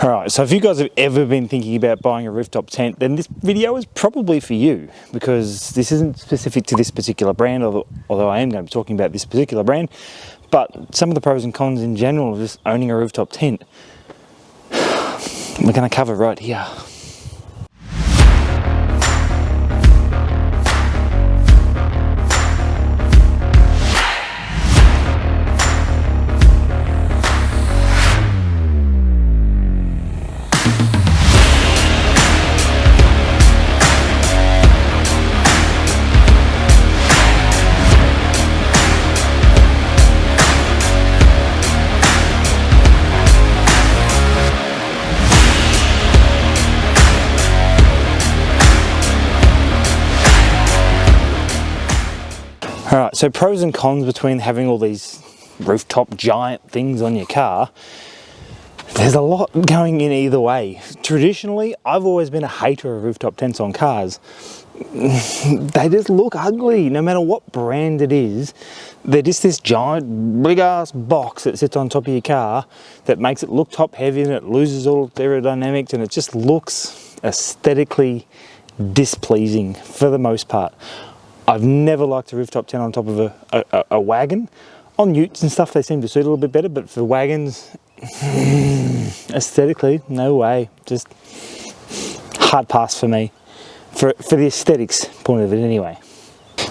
Alright, so if you guys have ever been thinking about buying a rooftop tent, then this video is probably for you, because this isn't specific to this particular brand, although I am going to be talking about this particular brand, but some of the pros and cons in general of just owning a rooftop tent, we're going to cover right here. Alright, so pros and cons between having all these rooftop giant things on your car. There's a lot going in either way. Traditionally, I've always been a hater of rooftop tents on cars. They just look ugly, no matter what brand it is. They're just this giant, big-ass box that sits on top of your car that makes it look top-heavy, and it loses all aerodynamics, and it just looks aesthetically displeasing for the most part. I've never liked a rooftop tent on top of a wagon. On utes and stuff, they seem to suit a little bit better, but for wagons, aesthetically, no way. Just hard pass for me. For the aesthetics point of it anyway.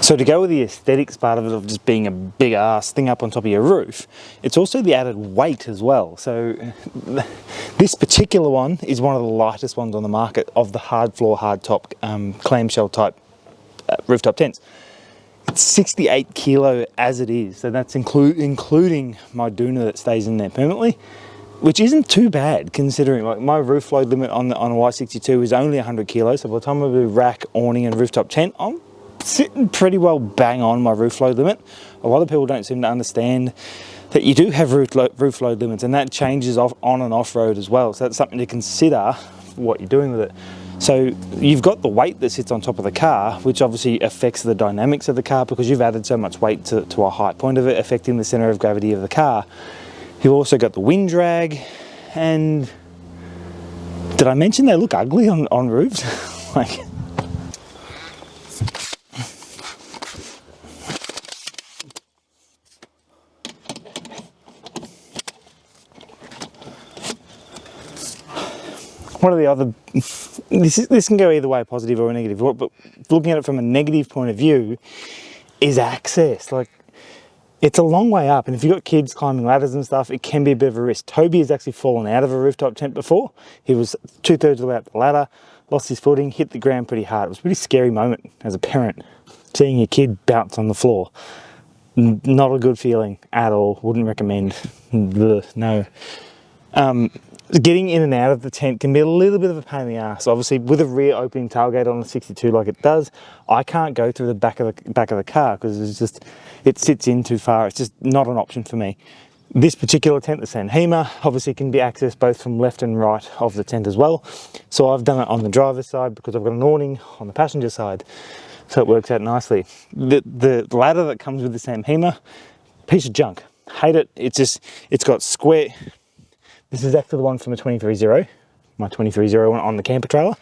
So to go with the aesthetics part of it, of just being a big ass thing up on top of your roof, it's also the added weight as well. So this particular one is one of the lightest ones on the market of the hard floor, hard top, clamshell type rooftop tents. It's 68 kilo as it is, so that's including my doona that stays in there permanently, which isn't too bad considering like my roof load limit on a Y62 is only 100 kilos. So by the time I do rack, awning and rooftop tent, I'm sitting pretty well bang on my roof load limit. A lot of people don't seem to understand that you do have roof load limits, and that changes on and off road as well, so that's something to consider for what you're doing with it. So you've got the weight that sits on top of the car, which obviously affects the dynamics of the car because you've added so much weight to a height point of it, affecting the center of gravity of the car. You've also got the wind drag, and did I mention they look ugly on roofs? Like, one of the other, this can go either way, positive or negative, but looking at it from a negative point of view is access. Like, it's a long way up, and if you've got kids climbing ladders and stuff, it can be a bit of a risk. Toby has actually fallen out of a rooftop tent before. He was 2/3 of the way up the ladder, lost his footing, hit the ground pretty hard. It was a pretty scary moment as a parent, seeing your kid bounce on the floor. Not a good feeling at all, wouldn't recommend. No. Getting in and out of the tent can be a little bit of a pain in the ass. Obviously, with a rear opening tailgate on a 62 like it does, I can't go through the back of the car because it sits in too far. It's just not an option for me. This particular tent, the SanHema, obviously can be accessed both from left and right of the tent as well. So I've done it on the driver's side because I've got an awning on the passenger side, so it works out nicely. The ladder that comes with the SanHema, piece of junk. Hate it. It's got square. This is actually the one from a 23-0, my 23-0 one on the camper trailer.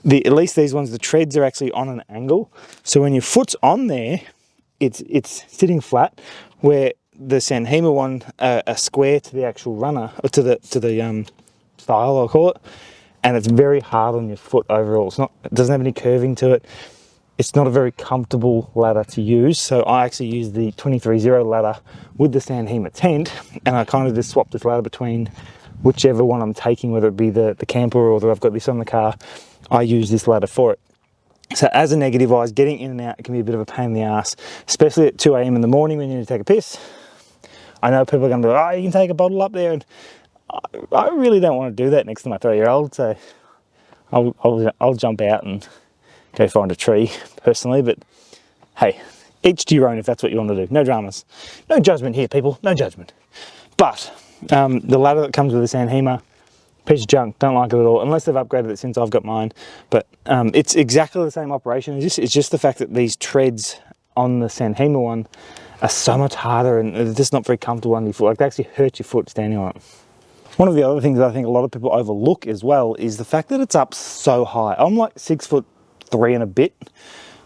At least these ones, the treads are actually on an angle. So when your foot's on there, it's sitting flat, where the SanHema one are square to the actual runner, or to the style, I'll call it. And it's very hard on your foot overall. It doesn't have any curving to it. It's not a very comfortable ladder to use, so I actually use the 23-0 ladder with the SanHema tent, and I kind of just swap this ladder between whichever one I'm taking, whether it be the camper or whether I've got this on the car. I use this ladder for it. So as a negative wise, getting in and out can be a bit of a pain in the ass, especially at 2 AM in the morning when you need to take a piss. I know people are going to be like, oh, you can take a bottle up there, and I really don't want to do that next to my 3-year-old, so I'll jump out and go find a tree personally, but hey, each to your own if that's what you want to do. No dramas. No judgment here, people. No judgment. But the ladder that comes with the SanHema, piece of junk. Don't like it at all, unless they've upgraded it since I've got mine. But it's exactly the same operation. It's just the fact that these treads on the SanHema one are so much harder, and they're just not very comfortable under your foot. Like, they actually hurt your foot standing on it. One of the other things that I think a lot of people overlook as well is the fact that it's up so high. I'm like 6'3" and a bit.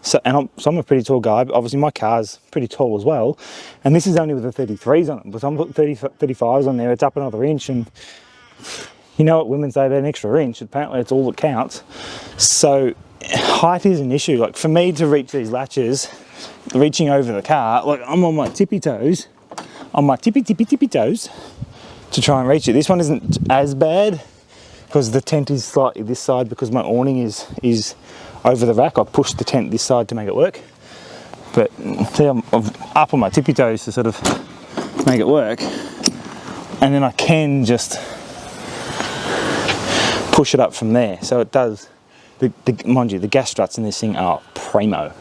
So I'm a pretty tall guy, but obviously my car's pretty tall as well. And this is only with the 33s on it, but I'm putting 35s on there, it's up another inch. And you know what women say about an extra inch, apparently it's all that counts. So height is an issue. Like for me to reach these latches, reaching over the car, like I'm on my tippy toes, tippy toes to try and reach it. This one isn't as bad because the tent is slightly this side because my awning is over the rack. I pushed the tent this side to make it work. But see, I'm up on my tippy toes to sort of make it work. And then I can just push it up from there. So it does, mind you, the gas struts in this thing are primo.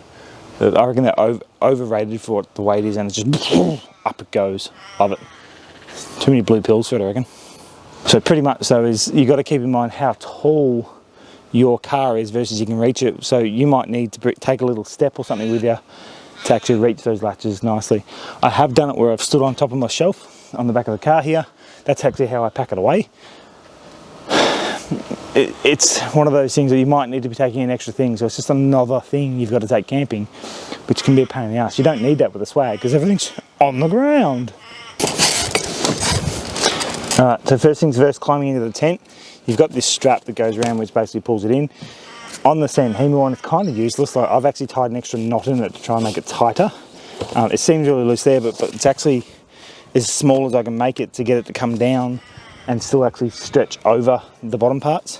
I reckon they're overrated for what the weight is, and it's just up it goes. Love it. Too many blue pills for it, I reckon. So pretty much, you got to keep in mind how tall your car is versus you can reach it. So you might need to take a little step or something with you to actually reach those latches nicely. I have done it where I've stood on top of my shelf on the back of the car here. That's actually how I pack it away. It's one of those things that you might need to be taking an extra thing, so it's just another thing you've got to take camping, which can be a pain in the ass. You don't need that with a swag because everything's on the ground. Alright, so first things first, climbing into the tent, you've got this strap that goes around which basically pulls it in. On the SanHema one, it's kind of useless. Like I've actually tied an extra knot in it to try and make it tighter. It seems really loose there, but it's actually as small as I can make it to get it to come down and still actually stretch over the bottom parts.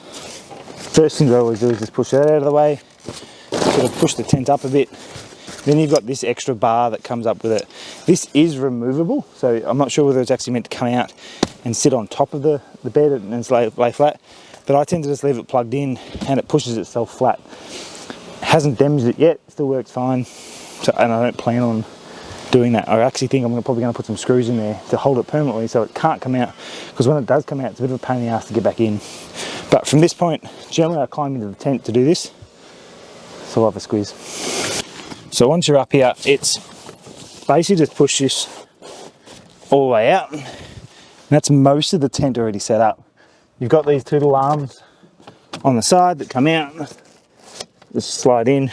First thing I always do is just push that out of the way, sort of push the tent up a bit. Then you've got this extra bar that comes up with it. This is removable, so I'm not sure whether it's actually meant to come out and sit on top of the bed and lay flat, but I tend to just leave it plugged in and it pushes itself flat. It hasn't damaged it yet, still works fine, and I don't plan on doing that. I actually think I'm probably going to put some screws in there to hold it permanently so it can't come out, because when it does come out it's a bit of a pain in the ass to get back in. But from this point, generally I climb into the tent to do this, so I'll have a squeeze. So once you're up here, it's basically just push this all the way out, and that's most of the tent already set up. You've got these two little arms on the side that come out, just slide in.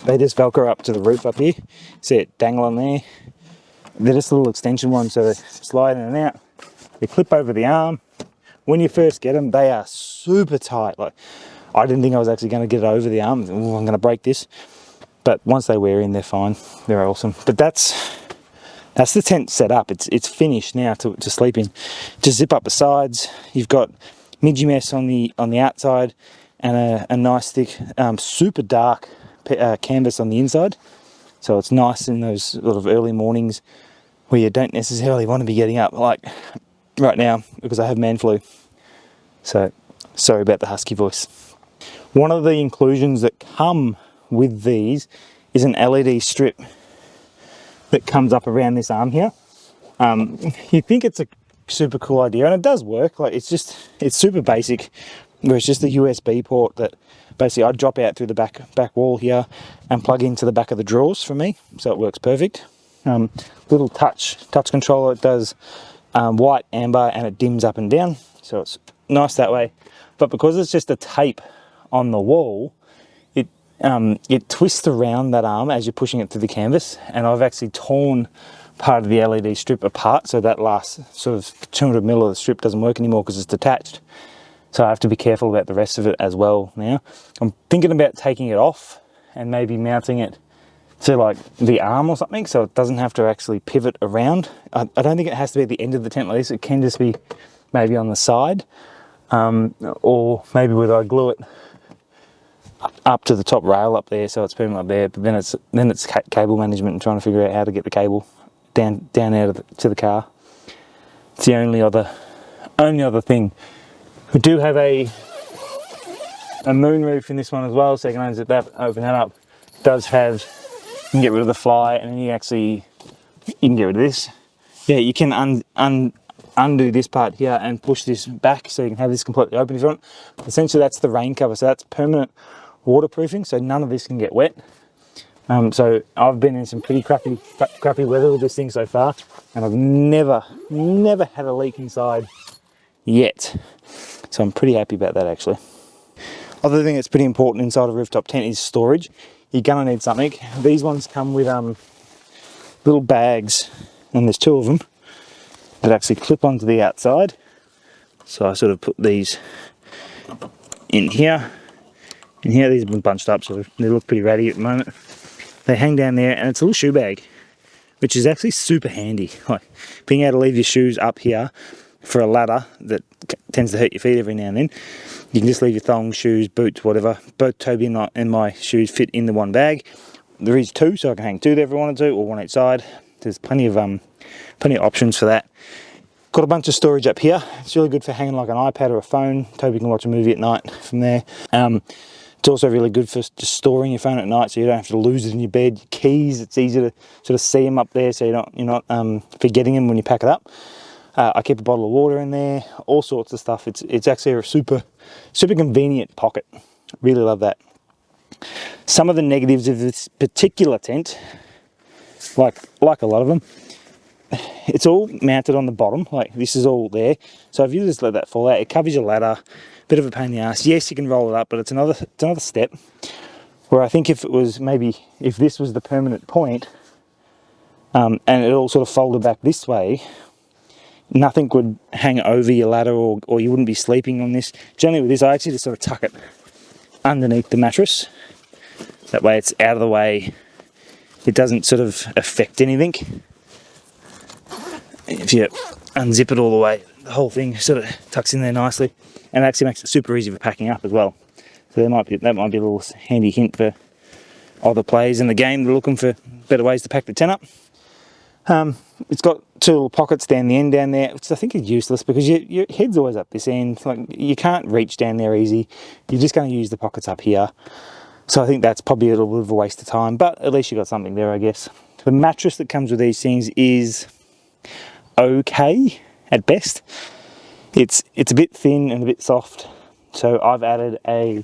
They just velcro up to the roof up here. See it dangle on there. They're just little extension ones, so they slide in and out. They clip over the arm. When you first get them, they are super tight. Like I didn't think I was actually going to get it over the arm. Ooh, I'm going to break this. But once they wear in, they're fine. They're awesome. But that's the tent set up. It's finished now to sleep in. Just zip up the sides. You've got midgie mess on the outside and a nice thick, super dark canvas on the inside. So it's nice in those sort of early mornings where you don't necessarily want to be getting up, like right now, because I have man flu. So sorry about the husky voice. One of the inclusions that come with these is an LED strip that comes up around this arm here. You think it's a super cool idea, and it does work. Like it's super basic, where it's just a USB port that basically I drop out through the back wall here and plug into the back of the drawers for me, so it works perfect. Little touch controller. It does white, amber, and it dims up and down, so it's nice that way. But because it's just a tape on the wall, it twists around that arm as you're pushing it through the canvas, and I've actually torn part of the LED strip apart, so that last sort of 200 mil of the strip doesn't work anymore because it's detached. So I have to be careful about the rest of it as well now. I'm thinking about taking it off and maybe mounting it to like the arm or something, so it doesn't have to actually pivot around. I don't think it has to be at the end of the tent like this. It can just be maybe on the side, or maybe whether I glue it up to the top rail up there so it's permanent up there. But then it's cable management and trying to figure out how to get the cable down out to the car. It's the only other thing. We do have a moon roof in this one as well, so you can open that up. It does have, you can get rid of the fly, and then you can get rid of this. Yeah, you can undo this part here and push this back so you can have this completely open if you want. Essentially that's the rain cover, so that's permanent waterproofing, so none of this can get wet. So I've been in some pretty crappy weather with this thing so far, and I've never had a leak inside yet. So I'm pretty happy about that actually. Other thing that's pretty important inside a rooftop tent is storage. You're gonna need something. These ones come with little bags, and there's 2 of them that actually clip onto the outside. So I sort of put these in here. And here these have been bunched up, so they look pretty ratty at the moment. They hang down there, and it's a little shoe bag, which is actually super handy. Like being able to leave your shoes up here for a ladder that tends to hurt your feet every now and then. You can just leave your thongs, shoes, boots, whatever. Both Toby and my shoes fit in the one bag. There is 2, so I can hang 2 there if I wanted to, or 1 each side. There's plenty of options for that. Got a bunch of storage up here. It's really good for hanging like an iPad or a phone. Toby can watch a movie at night from there. It's also really good for just storing your phone at night, so you don't have to lose it in your bed. Your keys, it's easy to sort of see them up there, so you're not forgetting them when you pack it up. I keep a bottle of water in there, all sorts of stuff. It's actually a super convenient pocket. Really love that. Some of the negatives of this particular tent, like a lot of them, it's all mounted on the bottom. Like this is all there. So if you just let that fall out, it covers your ladder. Bit of a pain in the ass. Yes, you can roll it up, but it's another step. Where I think if this was the permanent point, and it all sort of folded back this way, nothing would hang over your ladder, or you wouldn't be sleeping on this. Generally with this, I actually just sort of tuck it underneath the mattress. That way it's out of the way. It doesn't sort of affect anything. If you unzip it all the way, the whole thing sort of tucks in there nicely, and it actually makes it super easy for packing up as well. So that might be a little handy hint for other players in the game that are looking for better ways to pack the tent up. It's got 2 little pockets down the end down there, which I think is useless because your head's always up this end. Like you can't reach down there easy. You're just going to use the pockets up here. So I think that's probably a little bit of a waste of time, but at least you got something there, I guess. The mattress that comes with these things is okay at best. It's a bit thin and a bit soft, so I've added a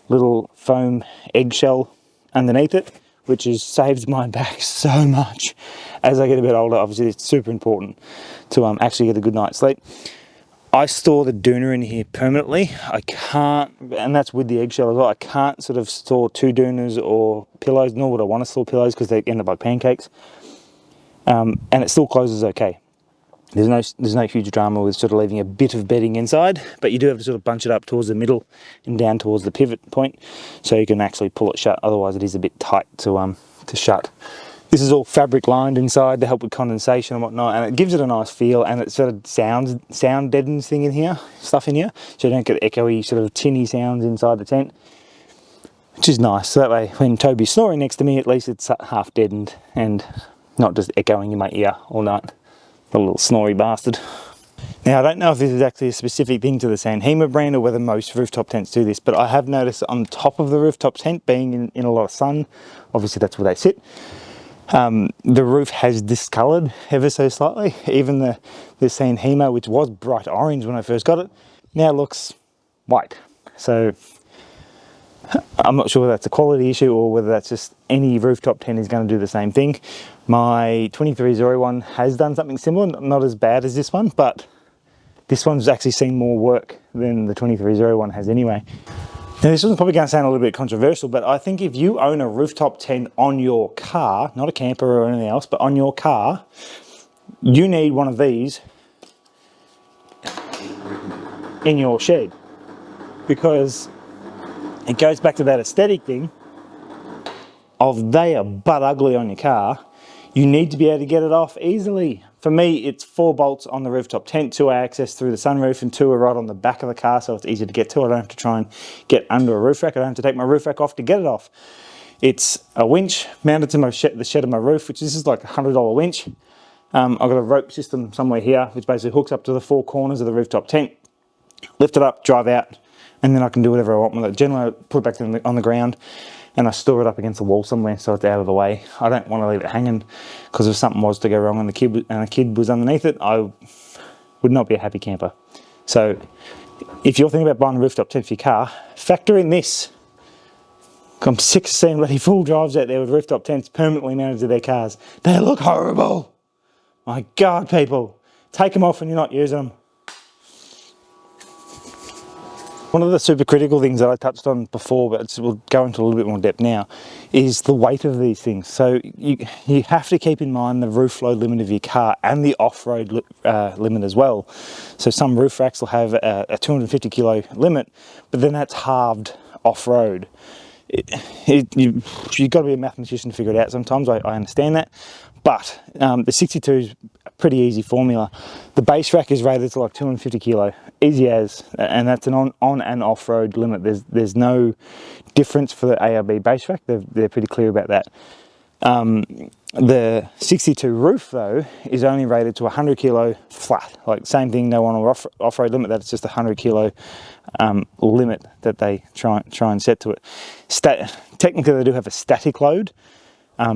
little foam eggshell underneath it, which has saved my back so much. As I get a bit older, obviously it's super important to actually get a good night's sleep. I store the doona in here permanently. I can't, and that's with the eggshell as well, I can't sort of store 2 doonas or pillows, nor would I want to store pillows because they end up like pancakes. And it still closes okay. There's no huge drama with sort of leaving a bit of bedding inside, but you do have to sort of bunch it up towards the middle and down towards the pivot point, so you can actually pull it shut. Otherwise, it is a bit tight to shut. This is all fabric lined inside to help with condensation and whatnot, and it gives it a nice feel, and it sort of sound deadens stuff in here, so you don't get echoey sort of tinny sounds inside the tent, which is nice. So that way, when Toby's snoring next to me, at least it's half deadened and not just echoing in my ear all night. The little snory bastard. Now, I don't know if this is actually a specific thing to the SanHema brand or whether most rooftop tents do this, but I have noticed on top of the rooftop tent, being in a lot of sun, obviously that's where they sit, the roof has discoloured ever so slightly. Even the SanHema, which was bright orange when I first got it, now looks white. So I'm not sure whether that's a quality issue or whether that's just any rooftop tent is going to do the same thing. My 2301 has done something similar, not as bad as this one, but this one's actually seen more work than the 2301 has anyway. Now this one's probably going to sound a little bit controversial, but I think if you own a rooftop tent on your car, not a camper or anything else, but on your car, you need one of these in your shed, because it goes back to that aesthetic thing of they are butt ugly on your car. You need to be able to get it off easily. For me, it's 4 bolts on the rooftop tent, 2 access through the sunroof and 2 are right on the back of the car, so it's easy to get to. I don't have to try and get under a roof rack. I don't have to take my roof rack off to get it off. It's a winch mounted to the shed of my roof, which this is like a $100 winch. I've got a rope system somewhere here, which basically hooks up to the 4 corners of the rooftop tent. Lift it up, drive out, and then I can do whatever I want with it. Generally, I put it back on the ground, and I store it up against the wall somewhere so it's out of the way. I don't want to leave it hanging, because if something was to go wrong and a kid was underneath it, I would not be a happy camper. So if you're thinking about buying a rooftop tent for your car, factor in this. I'm sick of seeing bloody full drives out there with rooftop tents permanently mounted to their cars. They look horrible. My God, people, take them off when you're not using them. One of the super critical things that I touched on before, but we'll go into a little bit more depth now, is the weight of these things. So you have to keep in mind the roof load limit of your car and the off-road limit as well. So some roof racks will have a 250 kilo limit, but then that's halved off-road. You've got to be a mathematician to figure it out sometimes. I understand that, but the 62 is a pretty easy formula. The base rack is rated to like 250 kilo, easy as, and that's an on and off-road limit. There's no difference for the ARB base rack. They're pretty clear about that. The 62 roof though is only rated to 100 kilo flat. Like same thing, no on or off-road limit. That's just a 100 kilo limit that they try and set to it. Technically they do have a static load.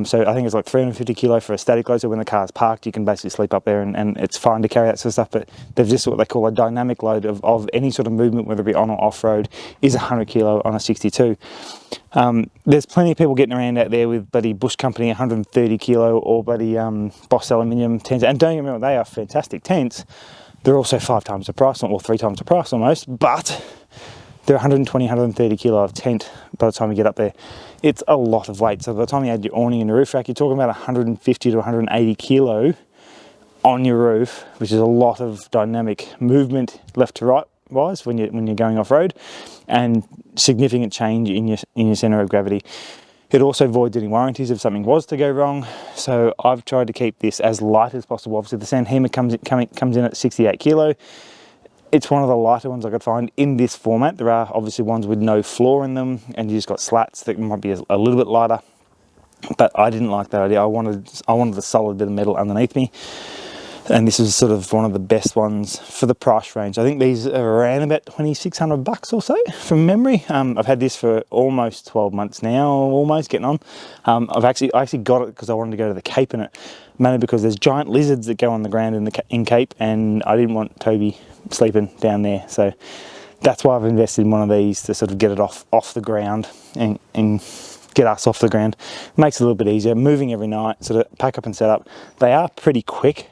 So I think it's like 350 kilo for a static load. So when the car's parked, you can basically sleep up there and it's fine to carry that sort of stuff. But they've just what they call a dynamic load of any sort of movement, whether it be on or off road, is 100 kilo on a 62. There's plenty of people getting around out there with bloody Bush Company 130 kilo or bloody Boss aluminium tents. And don't get me wrong, they are fantastic tents. They're also 5 times the price, or 3 times the price almost, but they're 120, 130 kilo of tent by the time you get up there. It's a lot of weight. So by the time you add your awning and your roof rack, you're talking about 150 to 180 kilo on your roof, which is a lot of dynamic movement left to right wise when you're going off road, and significant change in your center of gravity. It also voids any warranties if something was to go wrong. So I've tried to keep this as light as possible. Obviously the SanHema comes in at 68 kilo. It's one of the lighter ones I could find in this format. There are obviously ones with no floor in them and you just got slats that might be a little bit lighter, but I didn't like that idea. I wanted the solid bit of metal underneath me, and this is sort of one of the best ones for the price range. I think these are around about $2,600 or so from memory. I've had this for almost 12 months now, almost getting on. I actually got it because I wanted to go to the Cape in it, mainly because there's giant lizards that go on the ground in Cape, and I didn't want Toby sleeping down there. So that's why I've invested in one of these, to sort of get it off the ground and get us off the ground. It makes it a little bit easier. Moving every night, sort of pack up and set up. They are pretty quick.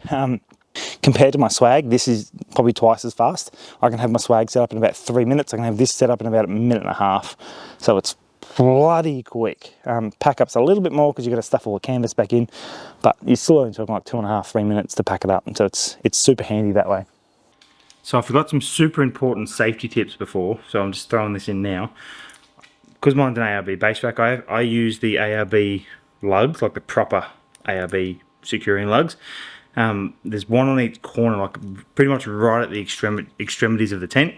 Compared to my swag, this is probably twice as fast. I can have my swag set up in about 3 minutes. I can have this set up in about a minute and a half. So it's bloody quick. Pack up's a little bit more because you've got to stuff all the canvas back in, but you're still only talking like 2.5, 3 minutes to pack it up. And so it's super handy that way. So I forgot some super important safety tips before, so I'm just throwing this in now. Because mine's an ARB base rack, I use the ARB lugs, like the proper ARB securing lugs. There's one on each corner, like pretty much right at the extremities of the tent.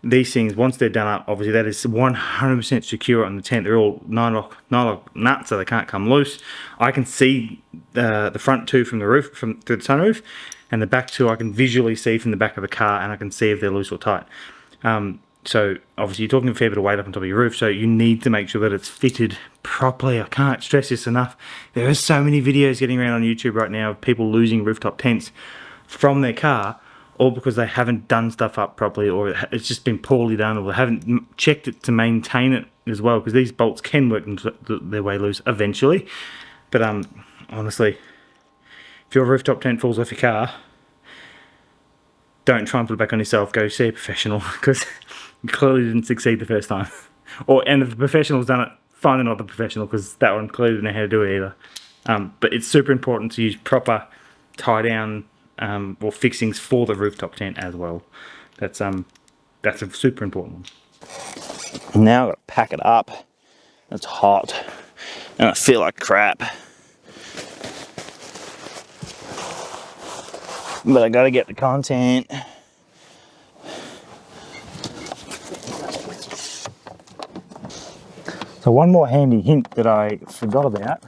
These things, once they're done up, obviously that is 100% secure on the tent. They're all nylon nuts, so they can't come loose. I can see the front two from the roof, through the sunroof, and the back two I can visually see from the back of the car, and I can see if they're loose or tight. So obviously you're talking a fair bit of weight up on top of your roof, so you need to make sure that it's fitted properly. I can't stress this enough. There are so many videos getting around on YouTube right now of people losing rooftop tents from their car, all because they haven't done stuff up properly, or it's just been poorly done, or they haven't checked it to maintain it as well, because these bolts can work their way loose eventually. But honestly, if your rooftop tent falls off your car, don't try and put it back on yourself. Go see a professional, because you clearly didn't succeed the first time. And if the professional's done it, find another professional, because that one clearly didn't know how to do it either. But it's super important to use proper tie down or fixings for the rooftop tent as well. That's a super important one. Now I've got to pack it up. It's hot and I feel like crap, but I gotta get the content. So one more handy hint that I forgot about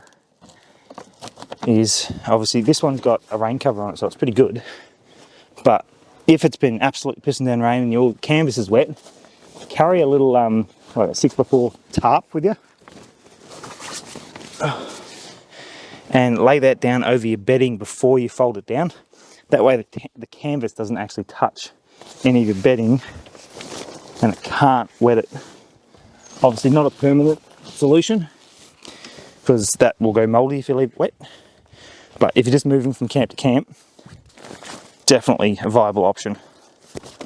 is, obviously this one's got a rain cover on it, so it's pretty good. But if it's been absolutely pissing down rain and your canvas is wet, carry a little like a 6x4 tarp with you, and lay that down over your bedding before you fold it down. That way the canvas doesn't actually touch any of your bedding and it can't wet it. Obviously not a permanent solution, because that will go mouldy if you leave it wet. But if you're just moving from camp to camp, definitely a viable option.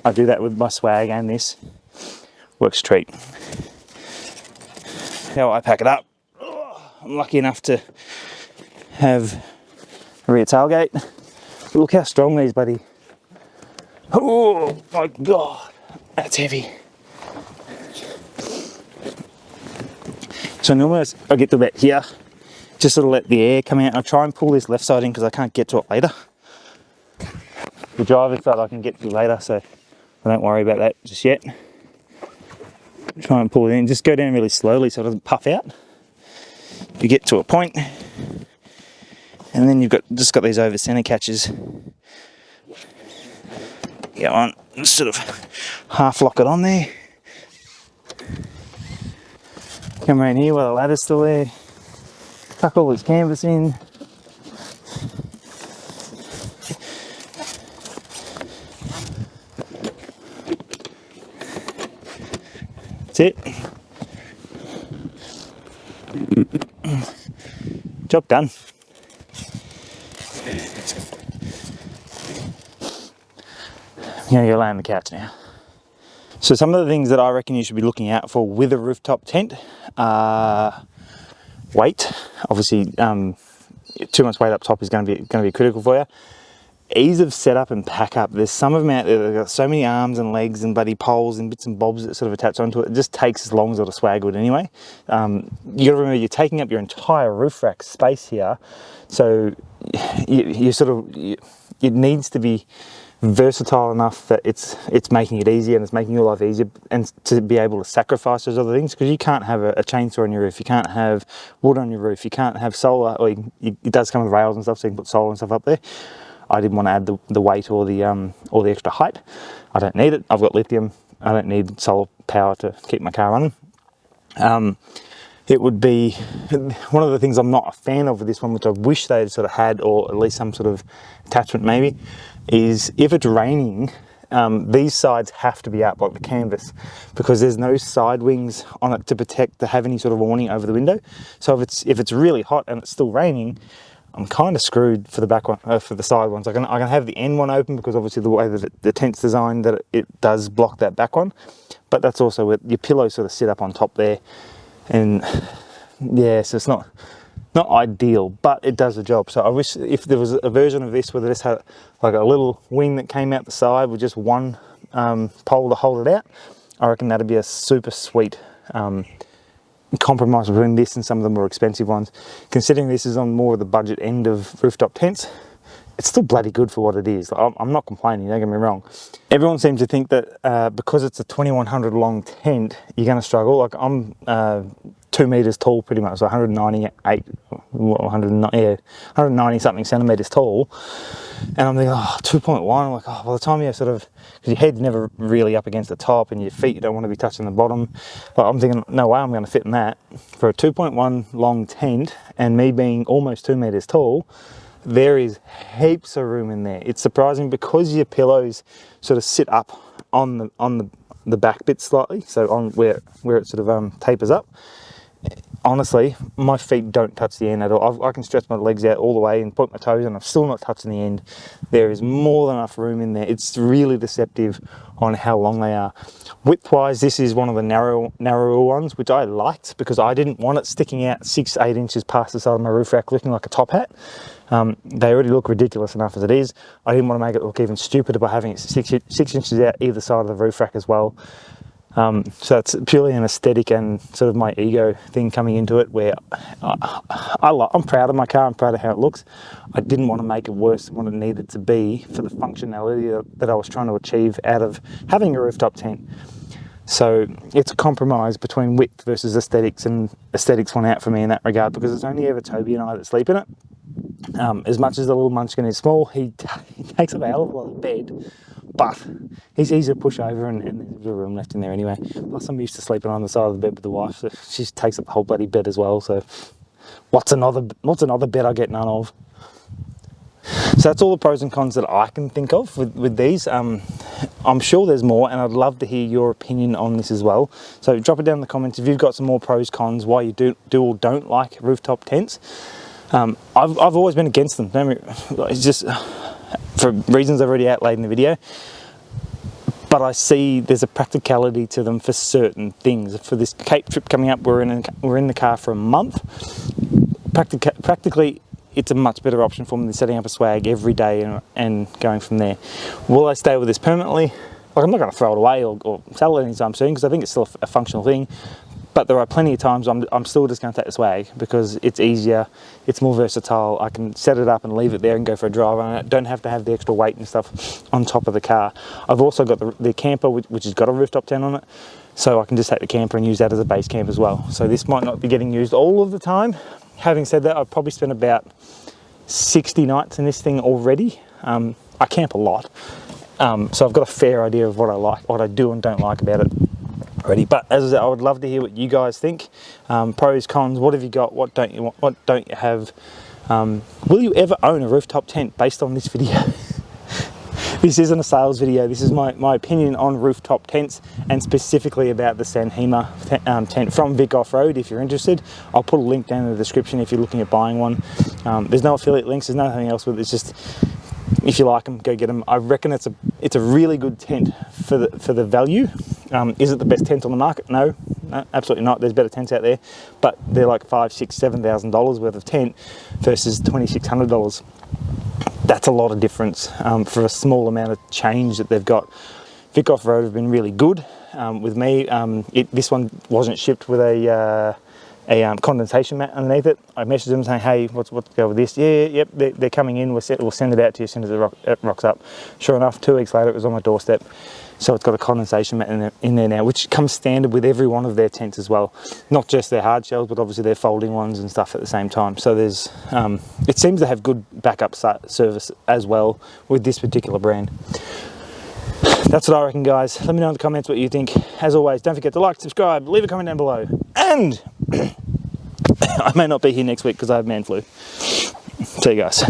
I do that with my swag, and this works a treat. How I pack it up, I'm lucky enough to have a rear tailgate. Look how strong these, buddy. Oh my God, that's heavy. So normally I get to about here, just sort of let the air come out. I try and pull this left side in because I can't get to it later. The driver's side I can get to later, so I don't worry about that just yet. Try and pull it in, just go down really slowly so it doesn't puff out. You get to a point, and then you've just got these over center catches. Go on, sort of half lock it on there. Come around here while the ladder's still there. Tuck all this canvas in. That's it. Job done. I'm going to go lay on the couch now. So some of the things that I reckon you should be looking out for with a rooftop tent are weight. Obviously, too much weight up top is going to be critical for you. Ease of setup and pack up. There's some of them out there that have got so many arms and legs and bloody poles and bits and bobs that sort of attach onto it. It just takes as long as a swag would anyway. You got to remember you're taking up your entire roof rack space here, so it needs to be versatile enough that it's making it easier and it's making your life easier, and to be able to sacrifice those other things, because you can't have a chainsaw on your roof, you can't have wood on your roof, you can't have solar, or it does come with rails and stuff, so you can put solar and stuff up there. I didn't want to add the weight or the extra height. I don't need it. I've got lithium. I don't need solar power to keep my car running. It would be one of the things I'm not a fan of with this one, which I wish they had sort of had, or at least some sort of attachment maybe, is if it's raining, these sides have to be up like the canvas, because there's no side wings on it to have any sort of awning over the window. So if it's really hot and it's still raining, I'm kind of screwed for the back one, for the side ones. I can have the end one open, because obviously the way that the tent's designed, that it does block that back one. But that's also where your pillows sort of sit up on top there, and yeah, so it's not ideal, but it does the job. So I wish if there was a version of this where this had like a little wing that came out the side with just one pole to hold it out. I reckon that'd be a super sweet compromise between this and some of the more expensive ones. Considering this is on more of the budget end of rooftop tents, it's still bloody good for what it is. I'm not complaining, don't get me wrong. Everyone seems to think that because it's a 2100 long tent, you're going to struggle. Like I'm 2 meters tall pretty much, so 190 something centimeters tall. And I'm thinking, 2.1, I'm like, by the time you're sort of, because your head's never really up against the top and your feet, you don't want to be touching the bottom. But I'm thinking, no way I'm going to fit in that. For a 2.1 long tent and me being almost 2 meters tall, there is heaps of room in there. It's surprising because your pillows sort of sit up on the back bit slightly, so on where it sort of tapers up. Honestly, my feet don't touch the end at all. I can stretch my legs out all the way and point my toes, and I'm still not touching the end. There is more than enough room in there. It's really deceptive on how long they are. Width-wise, this is one of the narrower ones, which I liked because I didn't want it sticking out 6-8 inches past the side of my roof rack looking like a top hat. They already look ridiculous enough as it is. I didn't want to make it look even stupider by having it 6 inches out either side of the roof rack as well. So it's purely an aesthetic and sort of my ego thing coming into it, where I'm proud of my car, I'm proud of how it looks. I didn't want to make it worse than what it needed to be for the functionality that I was trying to achieve out of having a rooftop tent. So it's a compromise between width versus aesthetics, and aesthetics won out for me in that regard, because it's only ever Toby and I that sleep in it. As much as the little munchkin is small, he takes up a hell of a lot of bed, but he's easy to push over, and there's a room left in there anyway. Plus I'm used to sleeping on the side of the bed with the wife, so she takes up the whole bloody bed as well, so what's another bed I get none of? So that's all the pros and cons that I can think of with these. I'm sure there's more, and I'd love to hear your opinion on this as well. So drop it down in the comments if you've got some more pros, cons, why you do or don't like rooftop tents. I've always been against them. It's just for reasons I've already outlaid in the video. But I see there's a practicality to them for certain things. For this Cape trip coming up, we're in the car for a month. Practically, it's a much better option for me than setting up a swag every day and going from there. Will I stay with this permanently? Like, I'm not going to throw it away or sell it anytime soon, because I think it's still a functional thing. But there are plenty of times I'm still just going to take the swag because it's easier, it's more versatile. I can set it up and leave it there and go for a drive, and I don't have to have the extra weight and stuff on top of the car. I've also got the camper, which has got a rooftop tent on it, so I can just take the camper and use that as a base camp as well. So this might not be getting used all of the time. Having said that, I've probably spent about 60 nights in this thing already. I camp a lot, so I've got a fair idea of what I like, what I do and don't like about it already. But as I said, I would love to hear what you guys think. Pros, cons, what have you got, what don't you want, what don't you have? Will you ever own a rooftop tent based on this video? This isn't a sales video, this is my opinion on rooftop tents, and specifically about the SanHema tent from Vic Offroad. If you're interested, I'll put a link down in the description if you're looking at buying one. There's no affiliate links, there's nothing else with it, it's just, if you like them, go get them. I reckon it's a really good tent for the value. Is it the best tent on the market? No, absolutely not. There's better tents out there, but they're like $5,000, $6,000, $7,000 worth of tent versus $2,600. That's a lot of difference for a small amount of change that they've got. Vic Offroad have been really good with me. This one wasn't shipped with a condensation mat underneath it. I messaged them saying, hey, what's to go with this? Yeah, yep, they're coming in. We'll send it out to you as soon as it rocks up. Sure enough, 2 weeks later, it was on my doorstep. So it's got a condensation mat in there now, which comes standard with every one of their tents as well. Not just their hard shells, but obviously their folding ones and stuff at the same time. So there's, it seems to have good backup service as well with this particular brand. That's what I reckon, guys. Let me know in the comments what you think. As always, don't forget to like, subscribe, leave a comment down below. And I may not be here next week because I have man flu. See you guys.